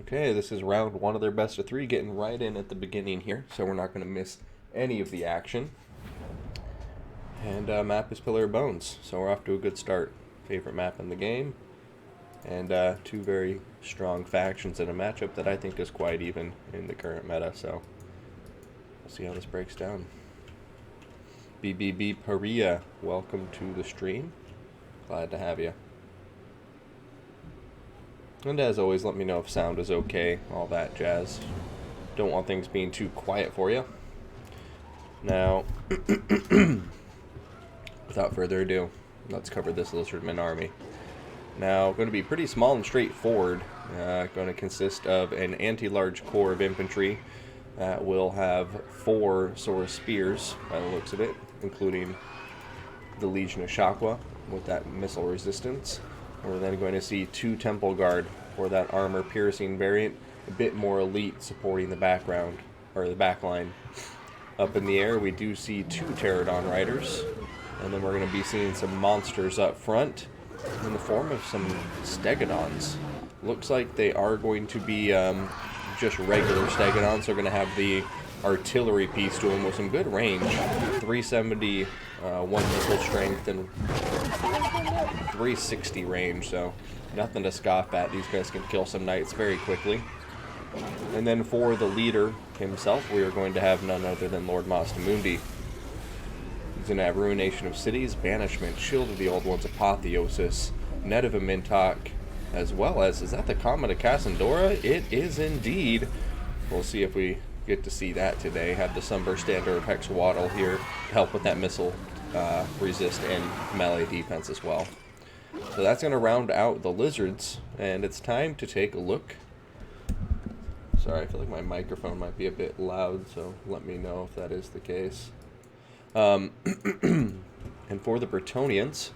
Okay, this is round one of their best of three, getting right in at the beginning here, so we're not going to miss any of the action. And map is Pillar of Bones, so we're off to a good start. Favorite map in the game, and two very strong factions in a matchup that I think is quite even in the current meta, so we'll see how this breaks down. BBB Paria, welcome to the stream. Glad to have you. And as always, let me know if sound is okay, all that jazz. Don't want things being too quiet for you. Now, without further ado, let's cover this Lizardmen army. Now, going to be pretty small and straightforward. Going to consist of an anti-large corps of infantry that will have 4 Saurus spears, by the looks of it, including the Legion of Shakwa with that missile resistance. We're then going to see 2 Temple Guard for that armor-piercing variant, a bit more elite, supporting the background, or the back line. Up in the air, we do see 2 Pterodon Riders, and then we're going to be seeing some monsters up front in the form of some Stegodons. Looks like they are going to be just regular Stegodons. They're going to have the artillery piece to them with some good range, 370 one missile strength and 360 range, so nothing to scoff at. These guys can kill some knights very quickly. And then for the leader himself, we are going to have none other than Lord Mastamundi. He's going to have Ruination of Cities, Banishment, Shield of the Old Ones, Apotheosis, Net of a Mintok, as well as, is that the Comet of Cassandora? It is indeed. We'll see if we get to see that today. Have the Sunburst Standard of Hexawaddle here to help with that missile resist and melee defense as well. So that's going to round out the Lizards, and it's time to take a look. Sorry, I feel like my microphone might be a bit loud, so let me know if that is the case. And for the Bretonnians,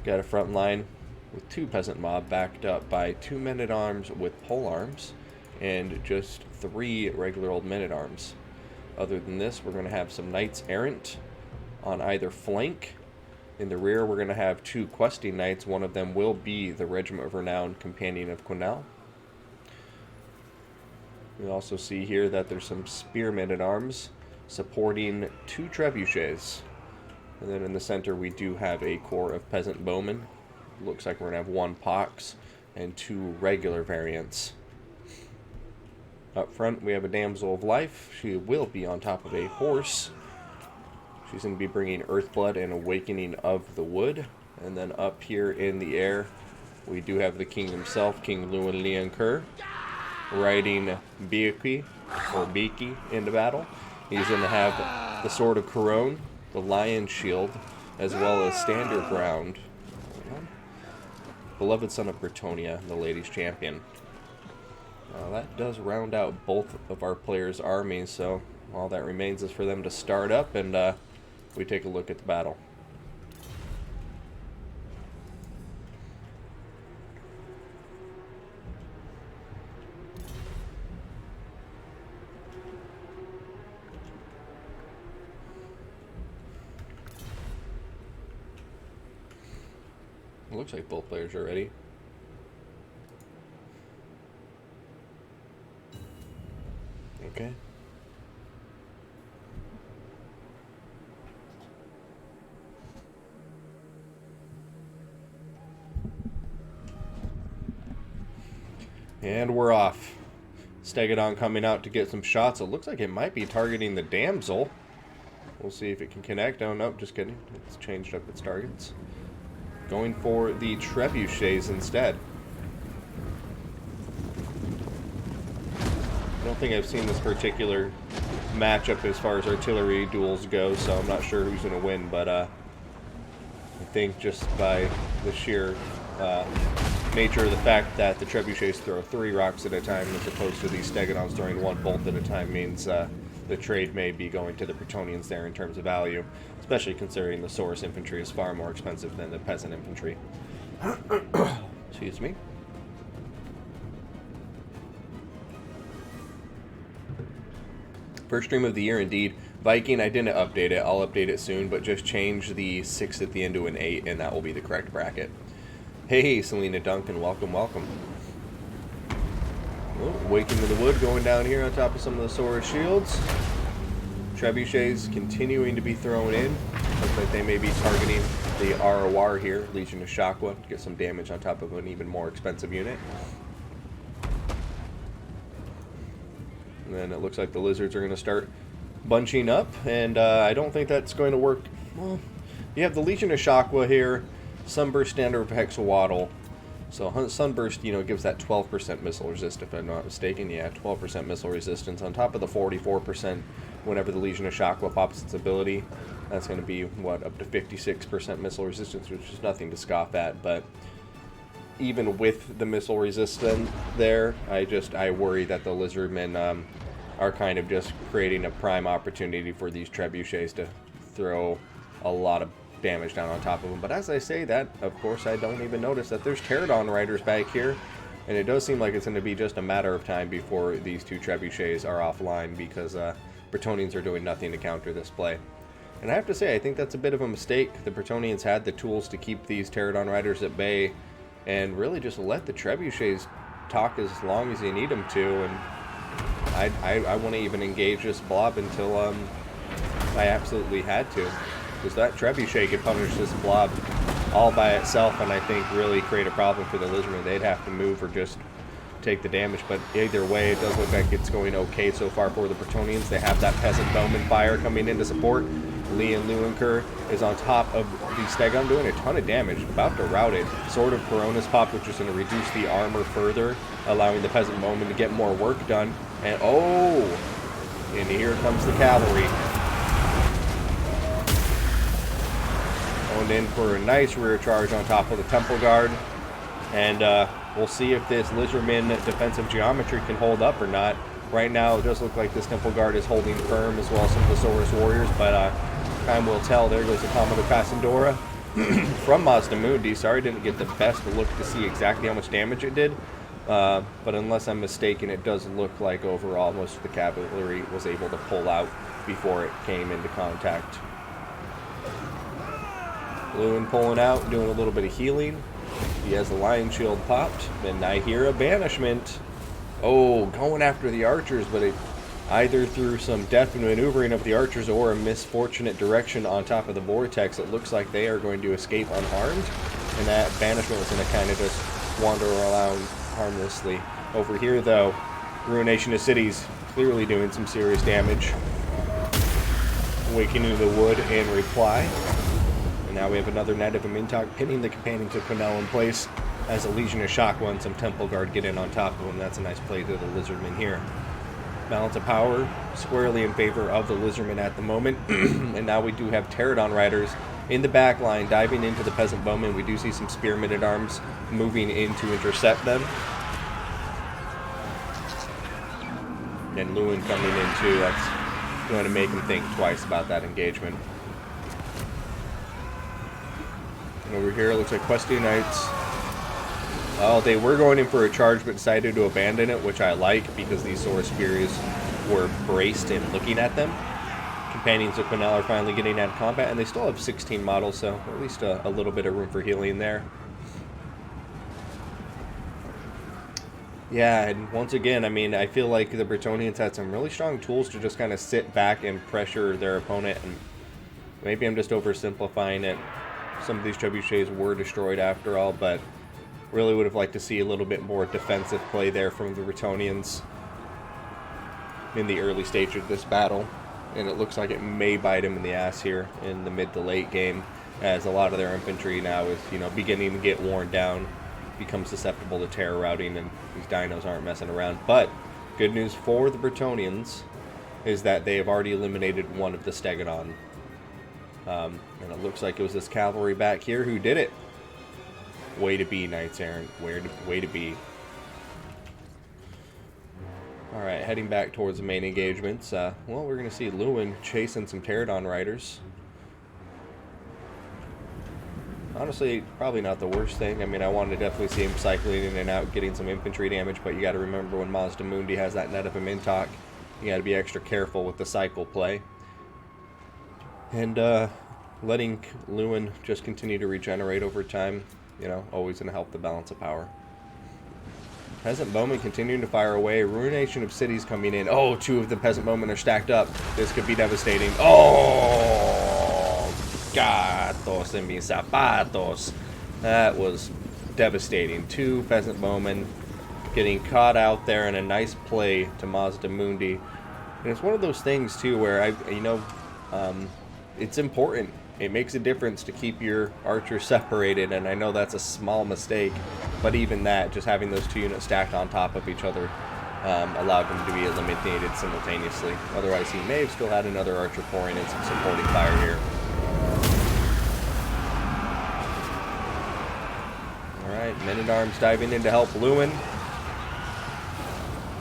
got a front line with 2 peasant mob backed up by 2 men-at-arms with polearms and just 3 regular old men-at-arms. Other than this, we're going to have some knights errant on either flank. In the rear, we're going to have 2 questing knights. One of them will be the Regiment of Renown Companion of Quenelle. We also see here that there's some spearmen at arms supporting 2 trebuchets. And then in the center, we do have a corps of peasant bowmen. Looks like we're going to have 1 pox and 2 regular variants. Up front, we have a Damsel of Life. She will be on top of a horse. She's going to be bringing Earthblood and Awakening of the Wood. And then up here in the air, we do have the king himself, King Luin Leoncoeur, riding Biki, or Biki, into battle. He's going to have the Sword of Couronne, the Lion Shield, as well as Standard Ground. Beloved Son of Bretonia, the Ladies Champion. That does round out both of our players' armies, so all that remains is for them to start up and we take a look at the battle. It looks like both players are ready. Okay. And we're off. Stegodon coming out to get some shots. It looks like it might be targeting the Damsel. We'll see if it can connect. Oh, no, just kidding. It's changed up its targets. Going for the trebuchets instead. I don't think I've seen this particular matchup as far as artillery duels go, so I'm not sure who's going to win, but I think just by the sheer nature of the fact that the trebuchets throw 3 rocks at a time as opposed to these Stegodons throwing 1 bolt at a time means the trade may be going to the Bretonnians there in terms of value, especially considering the Saurus infantry is far more expensive than the peasant infantry. Excuse me. First stream of the year, indeed. Viking, I didn't update it. I'll update it soon, but just change the 6 at the end to an 8, and that will be the correct bracket. Hey, Selena Duncan, welcome, welcome. Waking to the Wood going down here on top of some of the Saurus shields. Trebuchets continuing to be thrown in. Looks like they may be targeting the ROR here, Legion of Shockwell, to get some damage on top of an even more expensive unit. And then it looks like the Lizards are going to start bunching up, and I don't think that's going to work. Well, you have the Legion of Shockwell here, Sunburst Standard of Hexawaddle. So Sunburst, you know, gives that 12% missile resist, if I'm not mistaken. Yeah, 12% missile resistance on top of the 44% whenever the Legion of Shockwell pops its ability. That's going to be, what, up to 56% missile resistance, which is nothing to scoff at. But even with the missile resistance there, I worry that the Lizardmen are kind of just creating a prime opportunity for these trebuchets to throw a lot of damage down on top of them. But as I say that, of course, I don't even notice that there's Pterodon riders back here, and it does seem like it's going to be just a matter of time before these two trebuchets are offline, because Bretonnians are doing nothing to counter this play. And I have to say, I think that's a bit of a mistake. The Bretonnians had the tools to keep these Pterodon riders at bay, and really just let the trebuchets talk as long as you need them to. And I want to even engage this blob until I absolutely had to. Because that trebuchet could punish this blob all by itself, and I think really create a problem for the Lizardmen. They'd have to move or just take the damage. But either way, it does look like it's going okay so far for the Bretonnians. They have that Peasant Bowman fire coming in to support. Lee and Leuenker is on top of the Stegon, doing a ton of damage, about to rout it. Sword of Coronas pop, which is going to reduce the armor further, allowing the Peasant Bowman to get more work done. And oh, and here comes the cavalry. Going in for a nice rear charge on top of the Temple Guard. And we'll see if this Lizardman defensive geometry can hold up or not. Right now, it does look like this Temple Guard is holding firm, as well as some of the Saurus Warriors, but time will tell. There goes the Commodore Passandora from Mazda Mundi. Sorry, didn't get the best look to see exactly how much damage it did, but unless I'm mistaken, it does look like overall most of the cavalry was able to pull out before it came into contact. Lewin pulling out, doing a little bit of healing. He has the Lion Shield popped, and I hear a banishment. Oh, going after the archers, but it either through some deft maneuvering of the archers or a misfortunate direction on top of the vortex, it looks like they are going to escape unharmed, and that banishment was going to kind of just wander around harmlessly. Over here, though, Ruination of Cities clearly doing some serious damage. Awakening the Wood in reply. And now we have another Knight of Mintok pinning the companions of Quenelle in place as a Legion of Shockwell and some Temple Guard get in on top of them. That's a nice play to the Lizardmen here. Balance of power squarely in favor of the Lizardmen at the moment. And now we do have Pterodon Riders in the back line diving into the Peasant Bowmen. We do see some Spearmen at Arms moving in to intercept them. And Lewin coming in too. That's going to make him think twice about that engagement. And over here, it looks like Questing Knights. Well, they were going in for a charge, but decided to abandon it, which I like, because these Saurus Furies were braced and looking at them. Companions of Quenelle are finally getting out of combat, and they still have 16 models, so at least a little bit of room for healing there. Yeah, and once again, I mean, I feel like the Bretonnians had some really strong tools to just kind of sit back and pressure their opponent, and maybe I'm just oversimplifying it. Some of these trebuchets were destroyed after all, but really would have liked to see a little bit more defensive play there from the Bretonnians in the early stage of this battle. And it looks like it may bite them in the ass here in the mid to late game, as a lot of their infantry now is, you know, beginning to get worn down, becomes susceptible to terror routing, and these dinos aren't messing around. But good news for the Bretonnians is that they have already eliminated one of the Stegodon. And it looks like it was this cavalry back here who did it. Way to be, Knights Errant. Way to be. Alright, heading back towards the main engagements. Well, we're going to see Lewin chasing some Pterodon Riders. Honestly, probably not the worst thing. I mean, I wanted to definitely see him cycling in and out, getting some infantry damage, but you got to remember when Mazda Mundi has that Net of a Mintok, you got to be extra careful with the cycle play. And letting Lewin just continue to regenerate over time, you know, always going to help the balance of power. Peasant bowmen continuing to fire away. Ruination of cities coming in. Oh, two of the peasant bowmen are stacked up. This could be devastating. Oh, gatos en mis zapatos. That was devastating. Two peasant bowmen getting caught out there in a nice play to Mazdamundi. And it's one of those things too where it's important. It makes a difference to keep your archers separated, and I know that's a small mistake, but even that, just having those two units stacked on top of each other, allowed them to be eliminated simultaneously. Otherwise, he may have still had another archer pouring in some supporting fire here. Alright, men-at-arms diving in to help Lewin.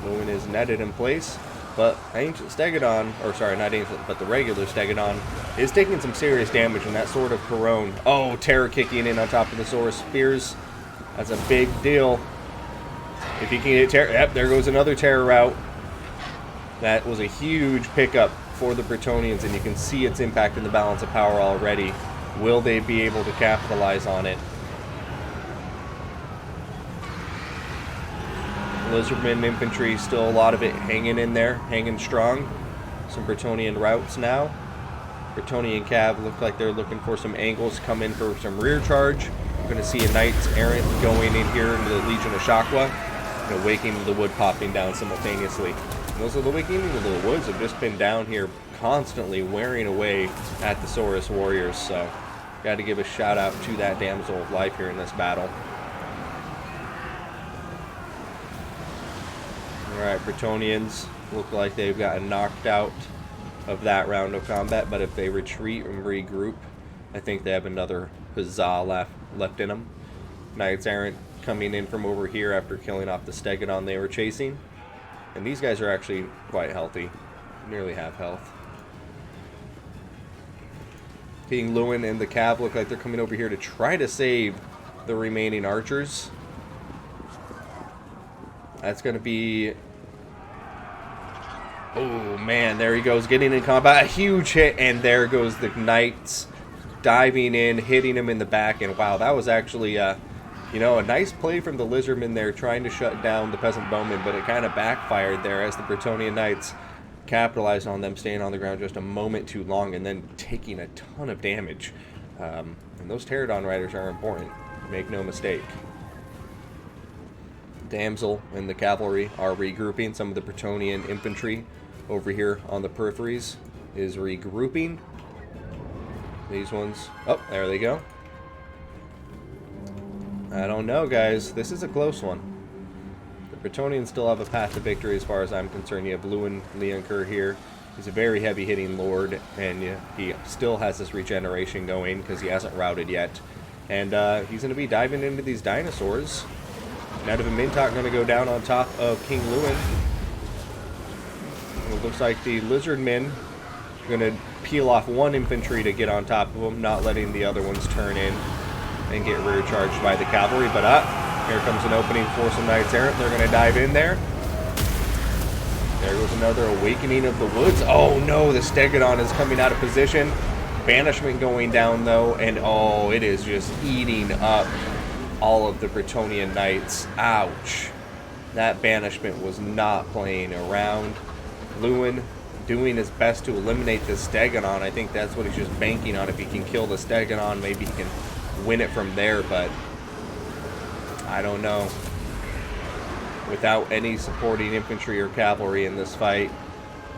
Lewin is netted in place. But Ancient Stegadon, or sorry, not Ancient, but the regular Stegadon, is taking some serious damage in that Sword of Corone. Oh, Terror kicking in on top of the Sword Spears. That's a big deal. If he can get Terror, yep, there goes another Terror route. That was a huge pickup for the Bretonnians, and you can see its impact in the balance of power already. Will they be able to capitalize on it? Lizardmen infantry, still a lot of it hanging in there, hanging strong. Some Bretonnian routes now. Bretonnian cav look like they're looking for some angles, come in for some rear charge. We're going to see a Knights Errant going in here into the Legion of Shakwa, and Awakening the Wood popping down simultaneously. And those of the Awakening of the Woods have just been down here constantly wearing away at the Saurus warriors, so got to give a shout out to that Damsel of Life here in this battle. Alright, Bretonnians look like they've gotten knocked out of that round of combat, but if they retreat and regroup, I think they have another huzzah left in them. Knights Errant coming in from over here after killing off the Stegadon they were chasing. And these guys are actually quite healthy, nearly half health. King Lewin and the Cav look like they're coming over here to try to save the remaining archers. That's going to be... Oh, man, there he goes, getting in combat. A huge hit, and there goes the Knights diving in, hitting him in the back. And, wow, that was actually, a nice play from the Lizardmen there, trying to shut down the Peasant Bowmen, but it kind of backfired there as the Bretonnian Knights capitalized on them staying on the ground just a moment too long and then taking a ton of damage. And those Pterodon Riders are important, make no mistake. Damsel and the cavalry are regrouping. Some of the Bretonnian infantry over here on the peripheries is regrouping. These ones, oh, there they go. I don't know, guys. This is a close one. The Bretonnians still have a path to victory as far as I'm concerned. You have Lewin Leoncoeur here. He's a very heavy-hitting lord, and he still has this regeneration going because he hasn't routed yet. And he's going to be diving into these dinosaurs. Knight of a Mintok going to go down on top of King Lewin. It looks like the Lizardmen are going to peel off one infantry to get on top of them, not letting the other ones turn in and get rear charged by the cavalry. But here comes an opening for some Knights Errant. They're going to dive in there. There goes another Awakening of the Woods. Oh no, the Stegadon is coming out of position. Banishment going down though, and oh, it is just eating up all of the Bretonnian Knights. Ouch. That banishment was not playing around. Lewin doing his best to eliminate the Stegadon. I think that's what he's just banking on. If he can kill the Stegadon, maybe he can win it from there, but I don't know. Without any supporting infantry or cavalry in this fight,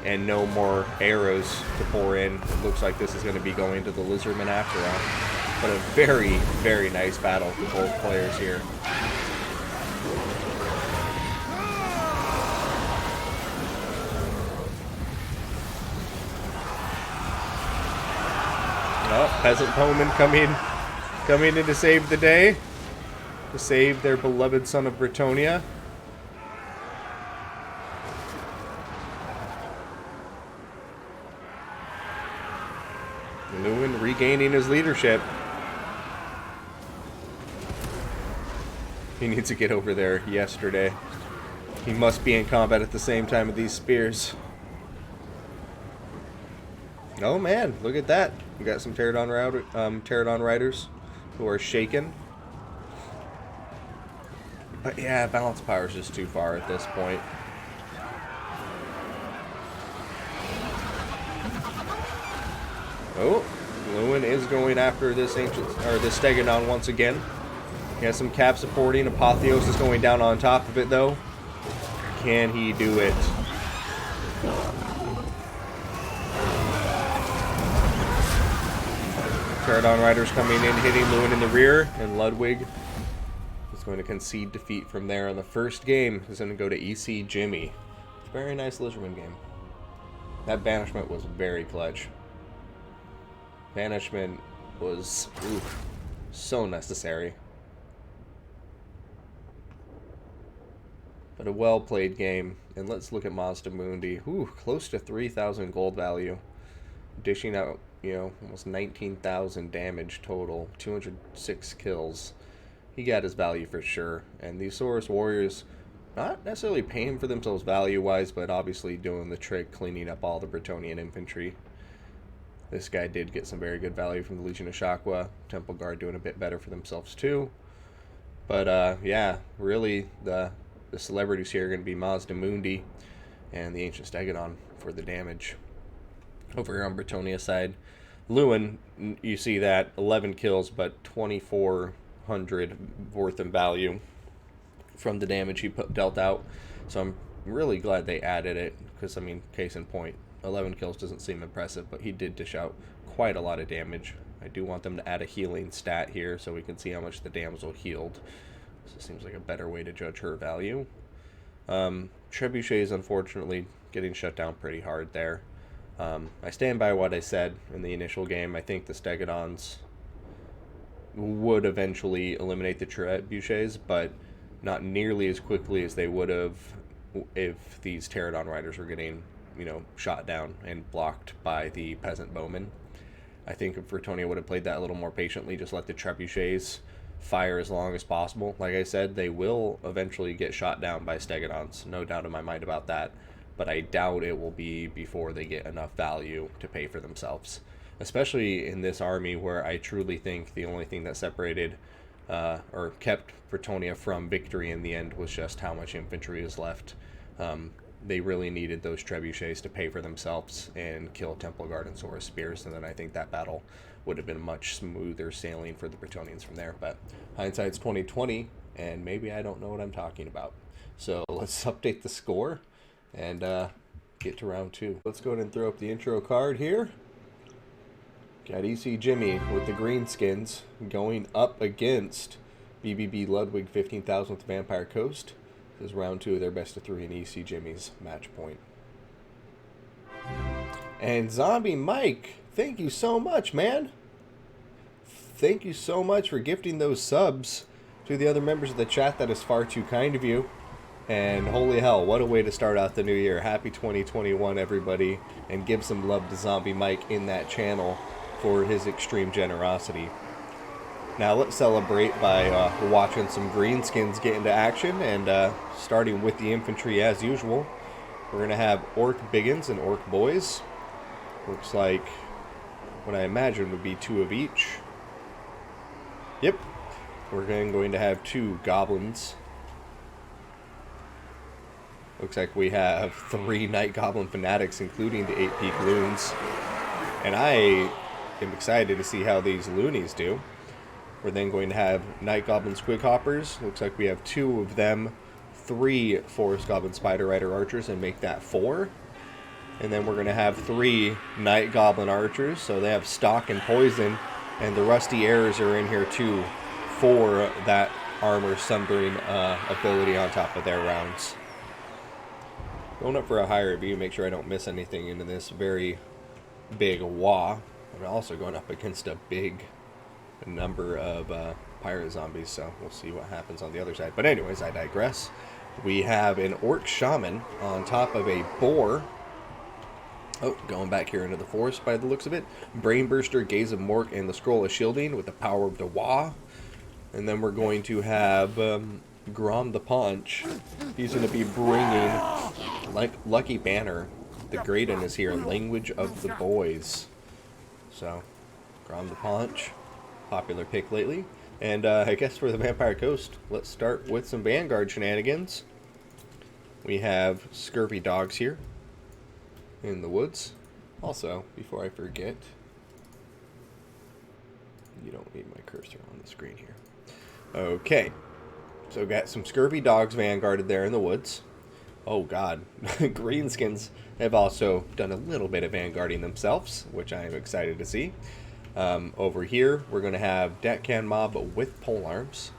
and no more arrows to pour in, it looks like this is going to be going to the Lizardmen after all. But a very, very nice battle for both players here. Oh, Peasant Bowmen coming in to save the day. To save their beloved son of Bretonnia. Lewin regaining his leadership. He needs to get over there yesterday. He must be in combat at the same time with these spears. Oh man, look at that. We got some Pterodon Riders who are shaken. But yeah, balance power is just too far at this point. Oh, Lewin is going after this ancient, or this Stegodon once again. He has some cap supporting. Apotheos is going down on top of it though. Can he do it? Pterodon Riders coming in, hitting Lewin in the rear, and Ludwig is going to concede defeat from there. On the first game is going to go to EC Jimmy. Very nice Lizardmen game. That banishment was very clutch. Banishment was so necessary. But a well-played game. And let's look at Mazda Mundi. Close to 3,000 gold value. Dishing out, you know, almost 19,000 damage total. 206 kills. He got his value for sure. And these Saurus Warriors, not necessarily paying for themselves value-wise, but obviously doing the trick, cleaning up all the Bretonnian infantry. This guy did get some very good value from the Legion of Shakwa. Temple Guard doing a bit better for themselves too. But yeah, really the celebrities here are going to be Mazda Mundi and the Ancient Stegodon for the damage. Over here on Bretonnia's side, Lewin, you see that 11 kills, but 2,400 worth of value from the damage he dealt out. So I'm really glad they added it, because I mean, case in point, 11 kills doesn't seem impressive, but he did dish out quite a lot of damage. I do want them to add a healing stat here so we can see how much the damsel healed. This seems like a better way to judge her value. Trebuchet is unfortunately getting shut down pretty hard there. I stand by what I said in the initial game. I think the Stegodons would eventually eliminate the Trebuchets, but not nearly as quickly as they would have if these Pterodon Riders were getting, you know, shot down and blocked by the Peasant Bowmen. I think if Bretonnia would have played that a little more patiently, just let the Trebuchets fire as long as possible. Like I said, they will eventually get shot down by Stegodons, no doubt in my mind about that, but I doubt it will be before they get enough value to pay for themselves. Especially in this army where I truly think the only thing that separated or kept Bretonnia from victory in the end was just how much infantry is left. They really needed those trebuchets to pay for themselves and kill Temple Guard and Saurus Spears, and then I think that battle would have been much smoother sailing for the Bretonnians from there. But hindsight's 2020, and maybe I don't know what I'm talking about. So let's update the score and get to round 2. Let's go ahead and throw up the intro card here. Got EC Jimmy with the Greenskins going up against BBB Ludwig15000 with the Vampire Coast. This is round 2 of their best of 3 in EC Jimmy's match point. And Zombie Mike, thank you so much, man. Thank you so much for gifting those subs to the other members of the chat. That is far too kind of you. And holy hell, what a way to start out the new year. Happy 2021, everybody. And give some love to Zombie Mike in that channel for his extreme generosity. Now let's celebrate by watching some Greenskins get into action, and starting with the infantry as usual. We're going to have Orc Biggins and Orc Boys. Looks like what I imagine would be 2 of each. Yep. We're going to have 2 Goblins. Looks like we have 3 Night Goblin Fanatics, including the 8 Peak Loons. And I am excited to see how these Loonies do. We're then going to have Night Goblin Squig Hoppers. Looks like we have 2 of them, 3 Forest Goblin Spider Rider Archers, and make that 4. And then we're going to have 3 Night Goblin Archers, so they have Stock and Poison, and the Rusty Arrows are in here too for that armor sundering ability on top of their rounds. Going up for a higher view, make sure I don't miss anything into this very big wah. I'm also going up against a big number of pirate zombies, so we'll see what happens on the other side. But anyways, I digress. We have an Orc Shaman on top of a Boar. Oh, going back here into the forest by the looks of it. Brainburster, Gaze of Mork, and the Scroll of Shielding with the power of the Wah. And then we're going to have Grom the Paunch. He's going to be bringing Lucky Banner. The Graydon is here, Language of the Boys. So, Grom the Paunch, popular pick lately. And I guess for the Vampire Coast, let's start with some Vanguard shenanigans. We have scurvy dogs here in the woods. Also, before I forget, you don't need my cursor on the screen here. Okay, so got some scurvy dogs vanguarded there in the woods. Oh god, Greenskins have also done a little bit of vanguarding themselves, which I am excited to see. Over here, we're going to have Deckhand Mob with polearms.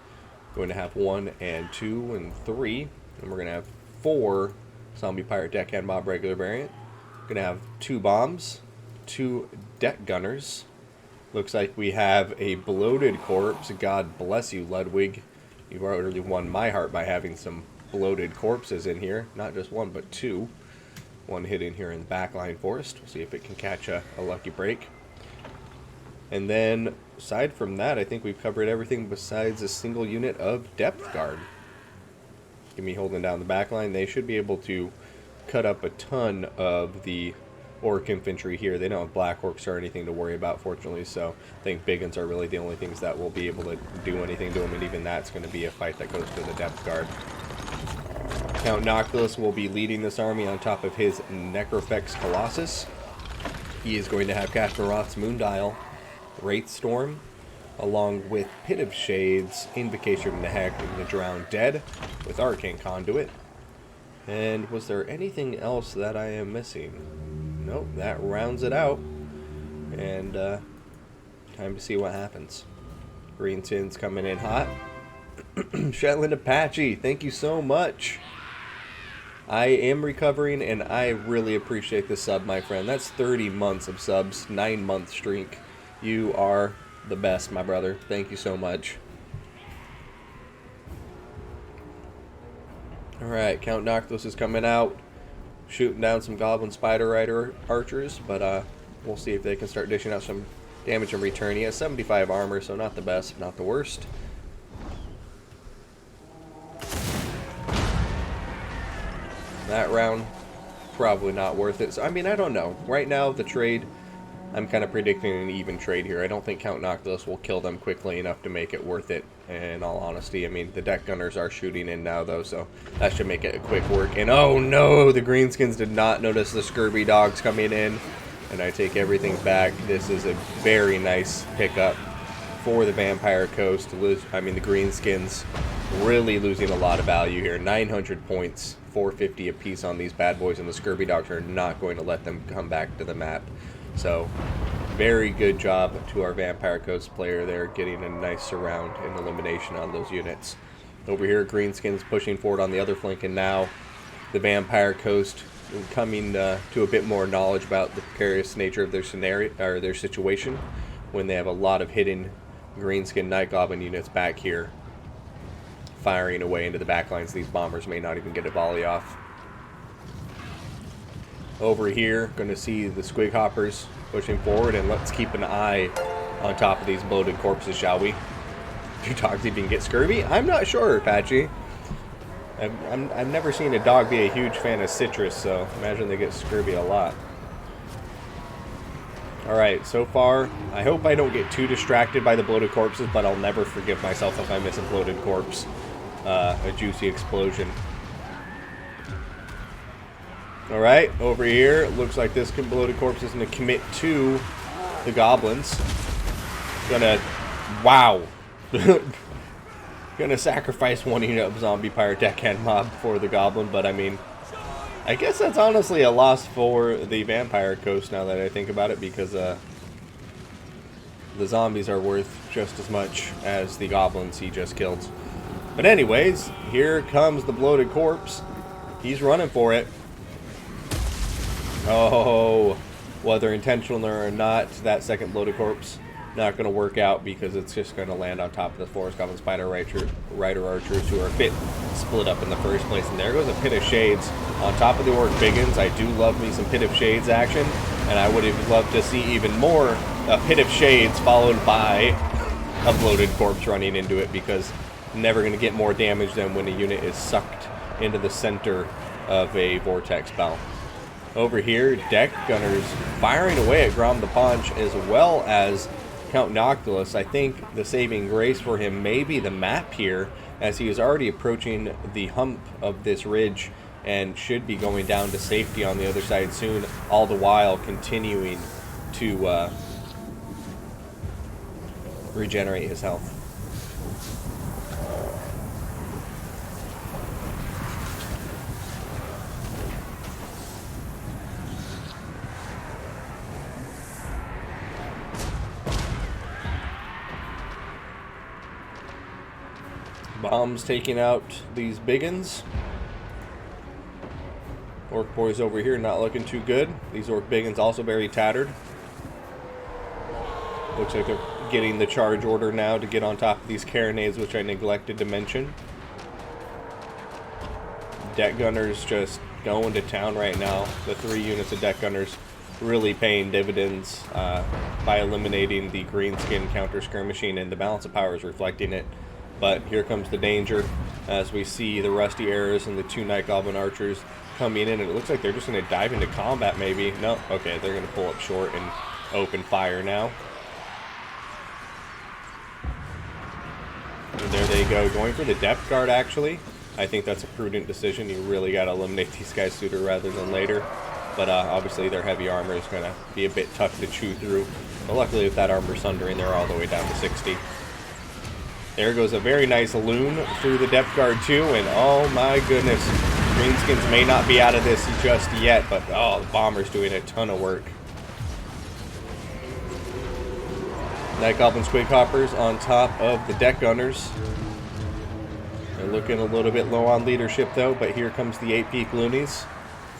Going to have 1 and 2 and 3. And we're going to have 4 Zombie Pirate Deckhand Mob regular variant. Going to have 2 bombs, 2 deck gunners. Looks like we have a bloated corpse. God bless you, Ludwig. You've already won my heart by having some bloated corpses in here. Not just 1, but 2. 1 hidden here in the backline forest. We'll see if it can catch a lucky break. And then, aside from that, I think we've covered everything besides a single unit of Depth Guard. Give me holding down the backline. They should be able to cut up a ton of the Orc infantry here. They don't have Black Orcs or anything to worry about, fortunately, so I think Big Uns are really the only things that will be able to do anything to them, and even that's going to be a fight that goes to the Depth Guard. Count Noctilus will be leading this army on top of his Necrofex Colossus. He is going to have Captain Roth's Moondial, Wraith Storm, along with Pit of Shades, Invocation of Nehek, and the Drowned Dead, with Arcane Conduit. And was there anything else that I am missing? Nope, that rounds it out. And time to see what happens. Greenskins coming in hot. Shetland Apache, thank you so much. I am recovering, and I really appreciate the sub, my friend. That's 30 months of subs, 9-month streak. You are the best, my brother. Thank you so much. Alright, Count Noctilus is coming out, shooting down some Goblin Spider Rider archers, but we'll see if they can start dishing out some damage in return. He has 75 armor, so not the best, not the worst. That round, probably not worth it. So, I mean, I don't know. Right now, the trade, I'm kind of predicting an even trade here. I don't think Count Noctilus will kill them quickly enough to make it worth it, in all honesty. I mean, the deck gunners are shooting in now, though, so that should make it a quick work. And oh no, the Greenskins did not notice the scurvy dogs coming in, and I take everything back. This is a very nice pickup for the Vampire Coast. The Greenskins really losing a lot of value here. 900 points, 450 apiece on these bad boys, and the scurvy dogs are not going to let them come back to the map. So, very good job to our Vampire Coast player there, getting a nice surround and elimination on those units. Over here, Greenskins pushing forward on the other flank, and now the Vampire Coast coming to a bit more knowledge about the precarious nature of their scenario or their situation, when they have a lot of hidden Greenskin Night Goblin units back here, firing away into the backlines. These bombers may not even get a volley off. Over here, going to see the Squig Hoppers pushing forward, and let's keep an eye on top of these bloated corpses, shall we? Do dogs even get scurvy? I'm not sure, Apache. I've never seen a dog be a huge fan of citrus, so imagine they get scurvy a lot. Alright, so far, I hope I don't get too distracted by the bloated corpses, but I'll never forgive myself if I miss a bloated corpse. A juicy explosion. Alright, over here, it looks like this bloated corpse is going to commit to the goblins. Wow. Gonna sacrifice 1 unit of Zombie Pirate Deckhand Mob for the goblin, but I mean, I guess that's honestly a loss for the Vampire Coast now that I think about it, because the zombies are worth just as much as the goblins he just killed. But anyways, here comes the bloated corpse. He's running for it. Oh, whether intentional or not, that second bloated corpse not going to work out, because it's just going to land on top of the Forest Goblin Spider Rider archers, who are a bit split up in the first place. And there goes a Pit of Shades on top of the Orc Biggins. I do love me some Pit of Shades action, and I would have loved to see even more a Pit of Shades followed by a bloated corpse running into it, because never going to get more damage than when a unit is sucked into the center of a Vortex Bell. Over here, deck gunners firing away at Grom the Paunch, as well as Count Noctilus, I think the saving grace for him may be the map here, as he is already approaching the hump of this ridge and should be going down to safety on the other side soon, all the while continuing to regenerate his health. Bombs taking out these biggins. Orc boys over here not looking too good. These orc biggins also very tattered. Looks like they're getting the charge order now to get on top of these carronades, which I neglected to mention. Deck gunners just going to town right now. The 3 units of deck gunners really paying dividends by eliminating the greenskin counter skirmishing, and the balance of power is reflecting it. But here comes the danger as we see the Rusty Arrows and the 2 Night Goblin Archers coming in, and it looks like they're just going to dive into combat maybe. No, okay, they're going to pull up short and open fire now. And there they go, going for the depth guard actually. I think that's a prudent decision. You really got to eliminate these guys sooner rather than later. But obviously their heavy armor is going to be a bit tough to chew through. But luckily with that armor sundering, they're all the way down to 60. There goes a very nice loon through the depth guard too, and oh my goodness, Greenskins may not be out of this just yet, but oh, the bomber's doing a ton of work. Night Goblin Squig Hoppers on top of the deck gunners. They're looking a little bit low on leadership though, but here comes the 8-peak loonies.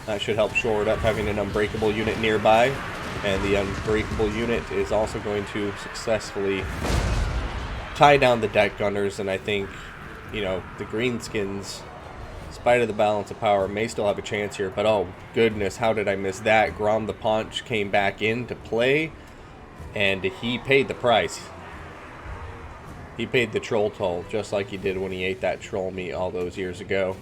That should help shore it up, having an unbreakable unit nearby, and the unbreakable unit is also going to successfully tie down the deck gunners. And I think, you know, the Greenskins, in spite of the balance of power, may still have a chance here. But oh goodness, how did I miss that? Grom the Paunch came back into play, and he paid the price. He paid the troll toll, just like he did when he ate that troll meat all those years ago.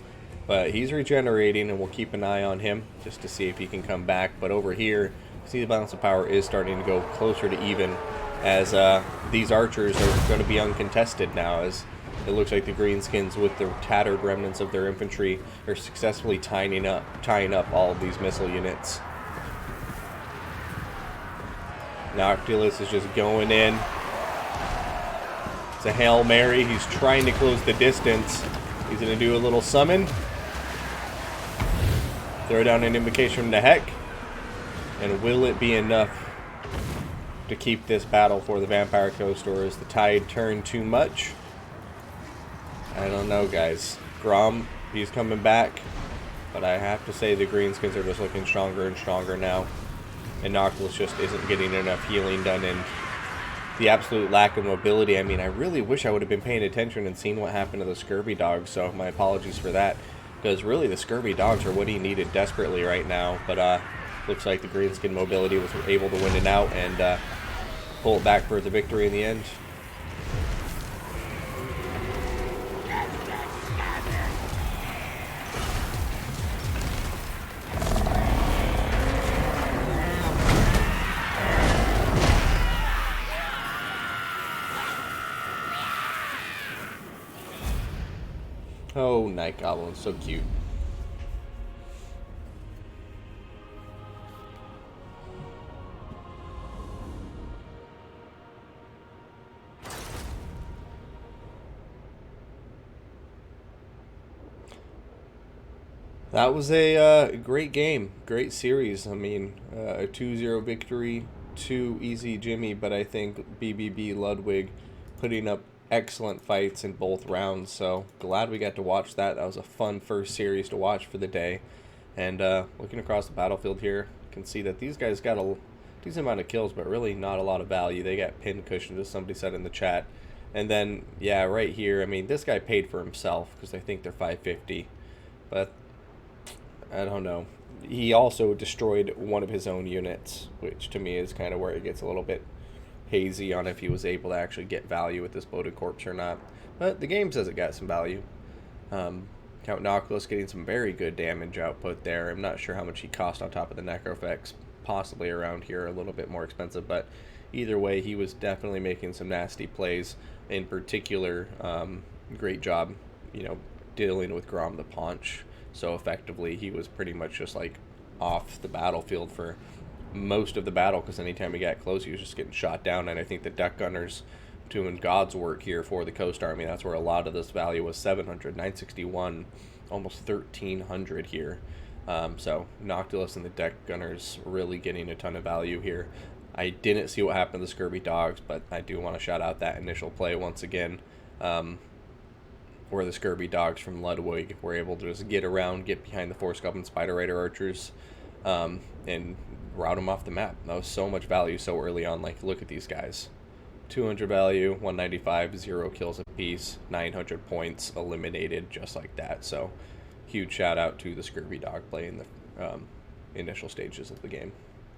But he's regenerating, and we'll keep an eye on him just to see if he can come back. But over here, see the balance of power is starting to go closer to even, as these archers are going to be uncontested now, as it looks like the Greenskins, with the tattered remnants of their infantry, are successfully tying up all of these missile units. Noctilus is just going in. It's a Hail Mary. He's trying to close the distance. He's going to do a little summon. Throw down an invocation from the heck. And will it be enough to keep this battle for the Vampire Coast, or is the tide turned too much? I don't know, guys. Grom, he's coming back, but I have to say the Greenskins are just looking stronger and stronger now, and Noctilus just isn't getting enough healing done, and the absolute lack of mobility. I mean, I really wish I would have been paying attention and seen what happened to the Scurvy Dogs, so my apologies for that, because really the Scurvy Dogs are what he needed desperately right now. But looks like the Greenskin mobility was able to win it out and pull it back for the victory in the end. Oh, Night Goblin, so cute. That was a great game, great series. I mean, a 2-0 victory, 2 easy Jimmy, but I think BBB Ludwig putting up excellent fights in both rounds, so glad we got to watch that. That was a fun first series to watch for the day. And looking across the battlefield here, you can see that these guys got a decent amount of kills, but really not a lot of value. They got pin cushions, as somebody said in the chat. And then, yeah, right here, I mean, this guy paid for himself because I think they're 550. But I don't know. He also destroyed one of his own units, which to me is kind of where it gets a little bit hazy on if he was able to actually get value with this bloated corpse or not. But the game says it got some value. Count Noctilus getting some very good damage output there. I'm not sure how much he cost on top of the Necrofex. Possibly around here, a little bit more expensive, but either way, he was definitely making some nasty plays. In particular, great job, dealing with Grom the Paunch so effectively. He was pretty much just like off the battlefield for most of the battle, because anytime he got close, he was just getting shot down. And I think the deck gunners doing God's work here for the Coast Army. That's where a lot of this value was. 700, 961, almost 1300 here. So Noctilus and the deck gunners really getting a ton of value here. I didn't see what happened to the Scurvy Dogs, but I do want to shout out that initial play once again, where the Scurvy Dogs from Ludwig were able to just get around, get behind the Force Goblin Spider Rider archers, and route them off the map. That was so much value so early on. Like, look at these guys. 200 value, 195, 0 kills apiece, 900 points eliminated just like that. So huge shout out to the Scurvy Dog play in the initial stages of the game.